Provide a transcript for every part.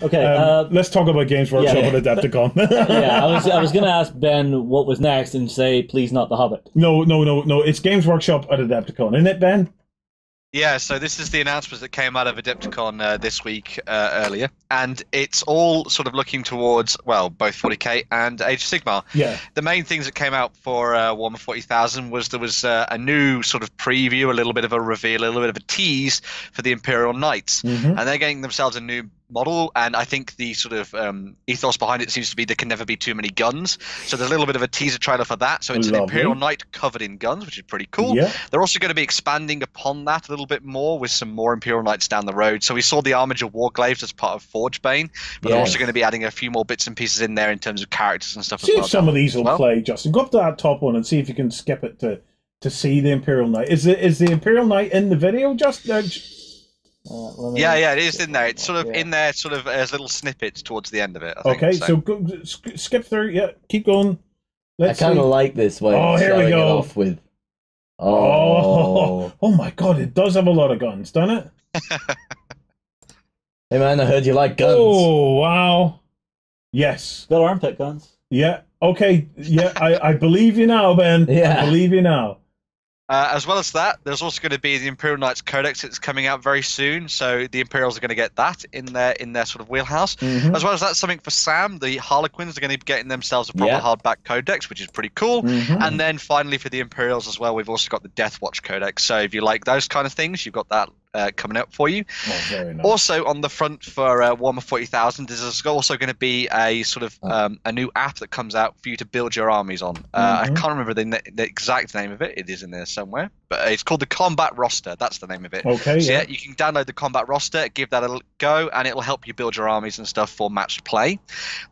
Okay, let's talk about Games Workshop at Adepticon. Yeah, I was going to ask Ben what was next and say, please not The Hobbit. No. It's Games Workshop at Adepticon, isn't it, Ben? Yeah, so this is the announcements that came out of Adepticon this week earlier, and it's all sort of looking towards, well, both 40k and Age of Sigmar. Yeah. The main things that came out for Warhammer 40,000 was there was a new sort of preview, a little bit of a reveal, a little bit of a tease for the Imperial Knights, and they're getting themselves a new model, and I think the sort of ethos behind it seems to be there can never be too many guns. So there's a little bit of a teaser trailer for that. So it's an Imperial Knight covered in guns, which is pretty cool. Yeah. They're also going to be expanding upon that a little bit more with some more Imperial Knights down the road. So we saw the Armiger Warglaives as part of Forgebane, but they're also going to be adding a few more bits and pieces in there in terms of characters and stuff. See if some of these will play, Justin. Go up to that top one and see if you can skip it to see the Imperial Knight. Is the Imperial Knight in the video, Justin? Yeah, it is in there. It's sort of in there, sort of as little snippets towards the end of it. I think, okay, so go, skip through. Yeah, keep going. I kind of like this way. Oh, here we go. Off with. Oh my God! It does have a lot of guns, doesn't it? Hey man, I heard you like guns. Oh wow! Yes. Got armpit guns. Yeah. Okay. Yeah, I believe you now, Ben. Yeah. I believe you now. As well as that, there's also going to be the Imperial Knights Codex that's coming out very soon. So the Imperials are going to get that in their sort of wheelhouse. As well as that, something for Sam. The Harlequins are going to be getting themselves a proper hardback Codex, which is pretty cool. And then finally for the Imperials as well, we've also got the Death Watch Codex. So if you like those kind of things, you've got that coming up for you. Oh, very nice. Also on the front for Warhammer 40,000, there's also going to be a sort of a new app that comes out for you to build your armies on. I can't remember the exact name of it. It is in there somewhere, but it's called the Combat Roster. That's the name of it. Okay. So yeah, you can download the Combat Roster, give that a go, and it will help you build your armies and stuff for matched play.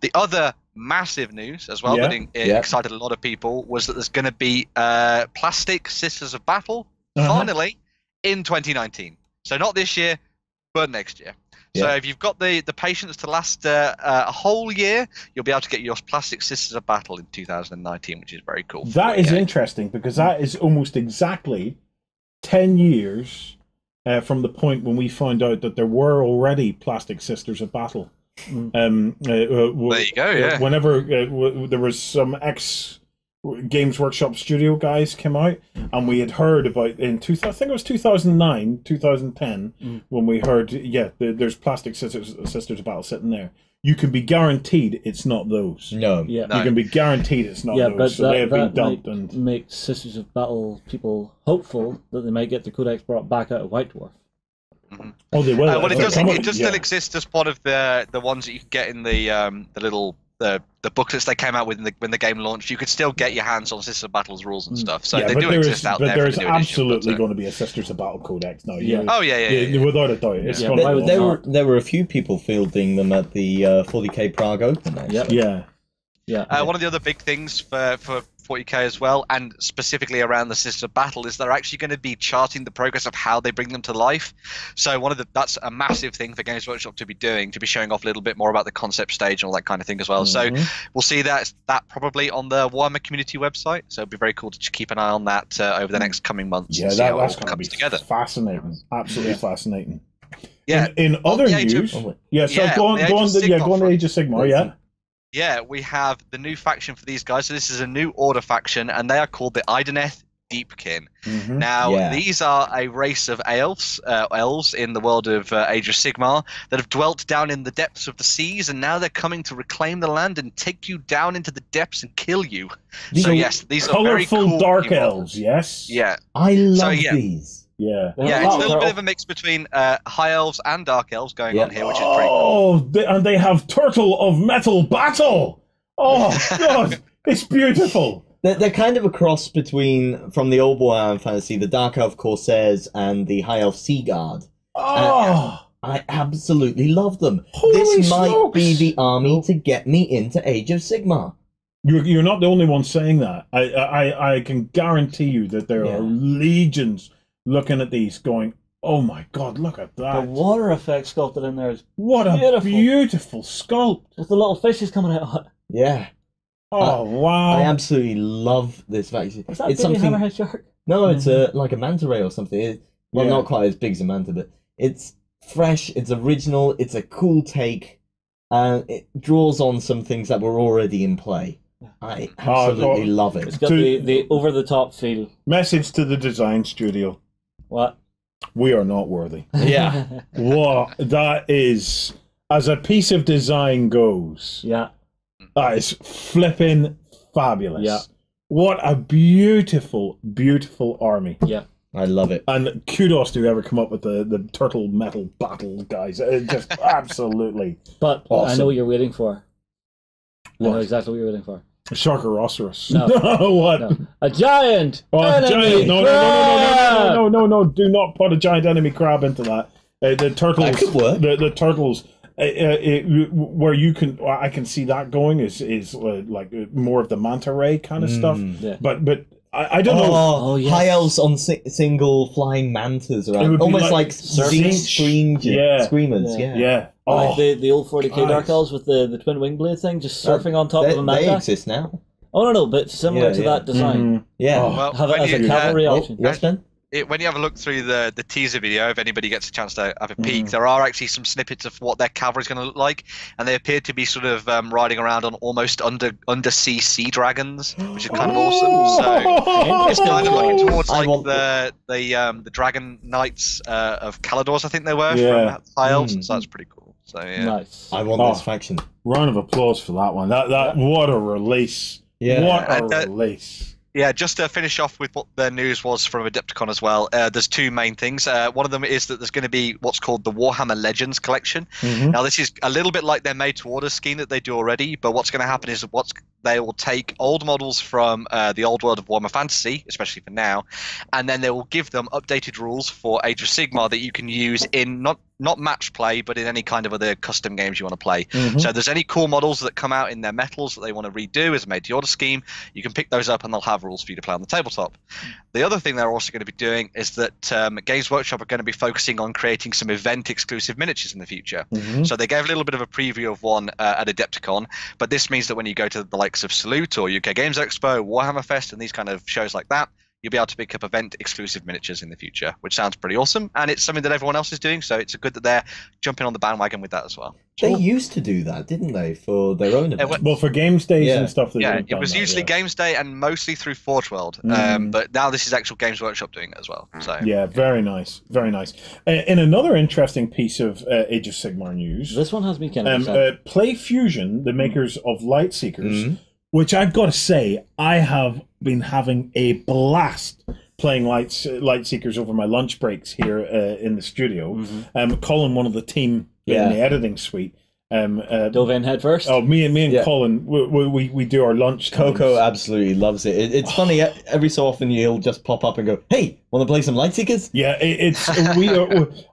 The other massive news as well that excited a lot of people was that there's going to be plastic Sisters of Battle finally in 2019. So not this year, but next year. So if you've got the patience to last a whole year, you'll be able to get your plastic Sisters of Battle in 2019, which is very cool. That is interesting because that is almost exactly 10 years from the point when we found out that there were already plastic Sisters of Battle. There you go, yeah. Whenever there was some Games Workshop studio guys came out, and we had heard about I think it was 2009, 2010, when we heard, there's plastic Sisters of Battle sitting there. You can be guaranteed it's not those. No. You can be guaranteed it's not those. But so they have been dumped and make Sisters of Battle people hopeful that they might get the Codex brought back out of White Dwarf. Oh, they will. Well, it does still exist as part of the ones that you can get in the little the booklets they came out with when the game launched. You could still get your hands on Sisters of Battle's rules and stuff. So they do exist out there. But there's absolutely going to be a Sisters of Battle Codex now. Without a doubt. It's there were a few people fielding them at the 40k Prague Open. Actually. One of the other big things for 40k as well, and specifically around the Sisters of Battle, is they're actually going to be charting the progress of how they bring them to life. So that's a massive thing for Games Workshop to be doing, to be showing off a little bit more about the concept stage and all that kind of thing as well. So we'll see that probably on the Warhammer community website. So it'll be very cool to keep an eye on that over the next coming months. Yeah, that's going to be together. Fascinating. Absolutely fascinating. Yeah. In other news, go on to Age of Sigmar. Yeah, we have the new faction for these guys. So this is a new order faction, and they are called the Ideneth Deepkin. Now, these are a race of elves in the world of Age of Sigmar that have dwelt down in the depths of the seas, and now they're coming to reclaim the land and take you down into the depths and kill you. These are very cool dark elves. Yes. Yeah. I love these. Yeah, it's a little bit of a mix between high elves and dark elves going on here, which is pretty cool. And they have Turtle of Metal Battle. Oh God, it's beautiful. They're kind of a cross between, from the old Warhammer fantasy, the Dark Elf Corsairs and the High Elf Sea Guard. I absolutely love them. This might be the army to get me into Age of Sigmar. You're not the only one saying that. I can guarantee you that there are legions looking at these going, oh my God, look at that. The water effect sculpted in there is a beautiful sculpt. With the little fishes coming out. Yeah. Oh, wow. I absolutely love this vaccine. Is that something hammerhead shark? No, it's like a manta ray or something. Not quite as big as a manta, but it's fresh, it's original, it's a cool take, and it draws on some things that were already in play. I absolutely love it. It's got the over-the-top feel. Message to the design studio. What? We are not worthy. Yeah. What that is, as a piece of design goes, Yeah. that is flipping fabulous. Yeah. What a beautiful, beautiful army. Yeah. I love it. And kudos to whoever come up with the turtle metal battle guys. Just absolutely. But awesome. I know what you're waiting for. I know What? exactly what you're waiting for. A Sharkarosaurus. No. What? No. A giant enemy giant. No. Do not put a giant enemy crab into that. The turtles. That could work. The turtles. Where you can, I can see that going is like more of the manta ray kind of stuff. Yeah. But I don't know. Oh, yes. high elves on single flying mantas around, almost like screamers. Yeah. Yeah. Like the old 40k nice. Dark Elves with the twin wing blade thing, just surfing on top of a manta. They exist now. Oh no, but similar to that design. Mm-hmm. Yeah. Well, Have it when as a you- cavalry option. Yes, Ben? when you have a look through the teaser video, if anybody gets a chance to have a peek, there are actually some snippets of what their cavalry is going to look like, and they appear to be sort of riding around on almost undersea sea dragons, which is kind of awesome. So it's kind of looking towards like the dragon knights of Caladors, I think they were from High Elves, so that's pretty cool. So yeah. Nice. I want this faction. Round of applause for that one. That what a release. Yeah. What a release. Yeah, just to finish off with what the news was from Adepticon as well, there's two main things. One of them is that there's going to be what's called the Warhammer Legends collection. Now, this is a little bit like their made-to-order scheme that they do already, but what's going to happen is they will take old models from the old world of Warhammer Fantasy, especially for now, and then they will give them updated rules for Age of Sigmar that you can use in not match play, but in any kind of other custom games you want to play. So if there's any cool models that come out in their metals that they want to redo as a made-to-order scheme, you can pick those up and they'll have rules for you to play on the tabletop. The other thing they're also going to be doing is that Games Workshop are going to be focusing on creating some event-exclusive miniatures in the future. So they gave a little bit of a preview of one at Adepticon, but this means that when you go to the likes of Salute or UK Games Expo, Warhammer Fest, and these kind of shows like that, you'll be able to pick up event-exclusive miniatures in the future, which sounds pretty awesome, and it's something that everyone else is doing, so it's good that they're jumping on the bandwagon with that as well. They used to do that, didn't they, for their own events? Well, for Games Days and stuff. It was usually Games Day and mostly through Forge World, but now this is actual Games Workshop doing it as well. So yeah, very nice, very nice. In another interesting piece of Age of Sigmar news, This one has me kind of upset. Play Fusion, the makers of Lightseekers, which I've got to say, I have been having a blast playing Lightseekers over my lunch breaks here in the studio. Colin, one of the team in the editing suite, Dove in head first. Oh, me and Colin, we do our lunch. Coco absolutely loves it. It's funny. Every so often he'll just pop up and go, "Hey, want to play some Lightseekers?" Yeah,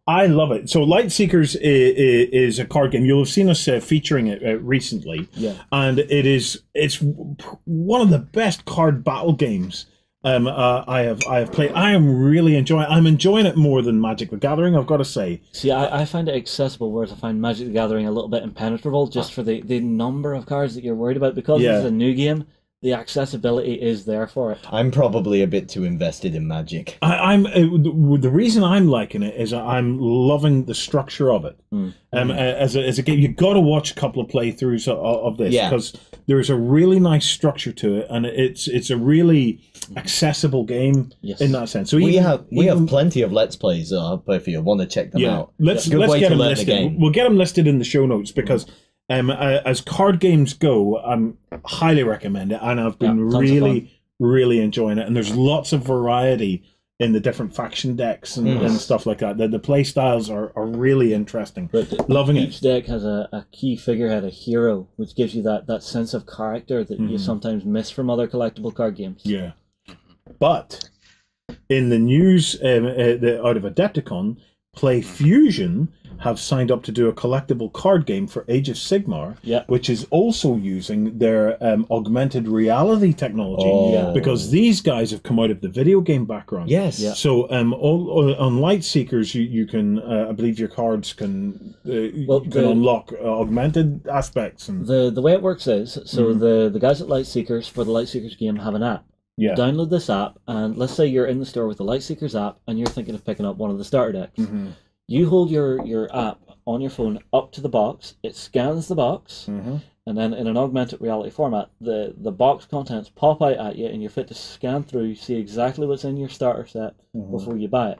I love it. So Lightseekers is a card game. You'll have seen us featuring it recently. Yeah, and it's one of the best card battle games I have played. I'm enjoying it more than Magic the Gathering, I've got to say. See, I find it accessible, whereas I find Magic the Gathering a little bit impenetrable, just for the number of cards that you're worried about. Because it's a new game, the accessibility is there for it. I'm probably a bit too invested in Magic. The reason I'm liking it is I'm loving the structure of it. As a game, you've got to watch a couple of playthroughs of this because there's a really nice structure to it, and it's a really accessible game in that sense. So we have plenty of Let's Plays up if you want to check them out. Let's get them listed. We'll get them listed in the show notes because as card games go, I highly recommend it, and I've been really enjoying it. And there's lots of variety in the different faction decks and stuff like that. The play styles are really interesting. Loving Each deck has a key figurehead, a hero, which gives you that sense of character that you sometimes miss from other collectible card games. Yeah. But in the news out of Adepticon, Play Fusion have signed up to do a collectible card game for Age of Sigmar, which is also using their augmented reality technology, because these guys have come out of the video game background. So on Lightseekers, you can, I believe your cards can unlock augmented aspects. And the way it works is, so the guys at Lightseekers, for the Lightseekers game, have an app. Download this app, and let's say you're in the store with the Lightseekers app, and you're thinking of picking up one of the starter decks. You hold your app on your phone up to the box. It scans the box, and then in an augmented reality format, the box contents pop out at you, and you're fit to scan through, see exactly what's in your starter set before you buy it.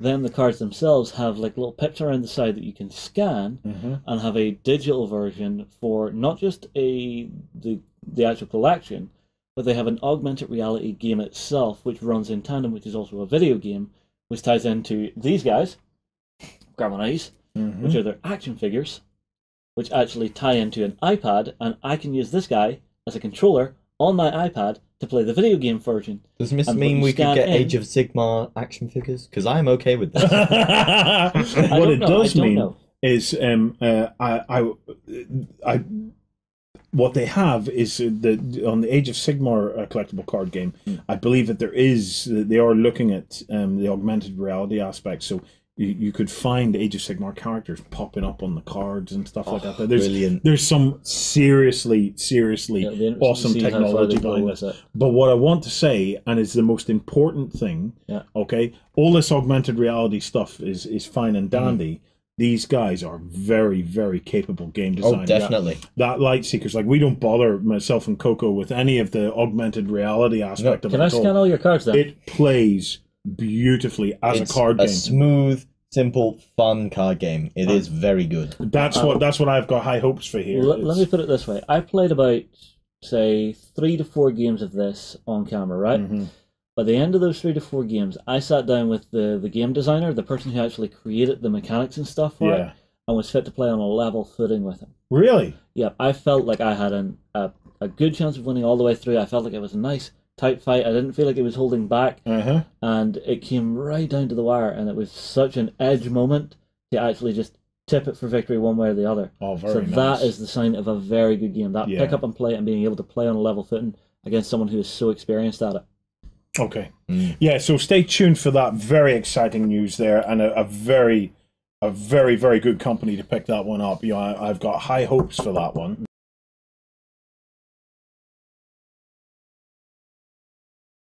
Then the cards themselves have like little pips around the side that you can scan, and have a digital version for not just the actual collection, but they have an augmented reality game itself, which runs in tandem, which is also a video game, which ties into these guys, grab my eyes, which are their action figures, which actually tie into an iPad, and I can use this guy as a controller on my iPad to play the video game version. Does this mean we could get Age of Sigmar action figures? Because I'm okay with that. What it does mean is, what they have is on the Age of Sigmar collectible card game, I believe that they are looking at the augmented reality aspect, so you could find Age of Sigmar characters popping up on the cards and stuff like that. Brilliant. There's some seriously awesome technology behind this. But what I want to say, and it's the most important thing, okay, all this augmented reality stuff is fine and dandy. These guys are very, very capable game designers. Oh, definitely. That Lightseekers, like, we don't bother, myself and Coco, with any of the augmented reality aspect of it. Can I scan all your cards then? It plays beautifully as a card game. It's a smooth, simple, fun card game. It is very good. That's what I've got high hopes for here. Let me put it this way. I played about, say, 3 to 4 games of this on camera, right? By the end of those 3 to 4 games, I sat down with the game designer, the person who actually created the mechanics and stuff for it, and was fit to play on a level footing with him. Really? Yeah, I felt like I had a good chance of winning all the way through. I felt like it was a nice, tight fight. I didn't feel like it was holding back, and it came right down to the wire, and it was such an edge moment to actually just tip it for victory one way or the other. Oh, very nice. That is the sign of a very good game. That pick up and play and being able to play on a level footing against someone who is so experienced at it. Okay. Yeah, so stay tuned for that very exciting news there, and a very, very good company to pick that one up. I've got high hopes for that one.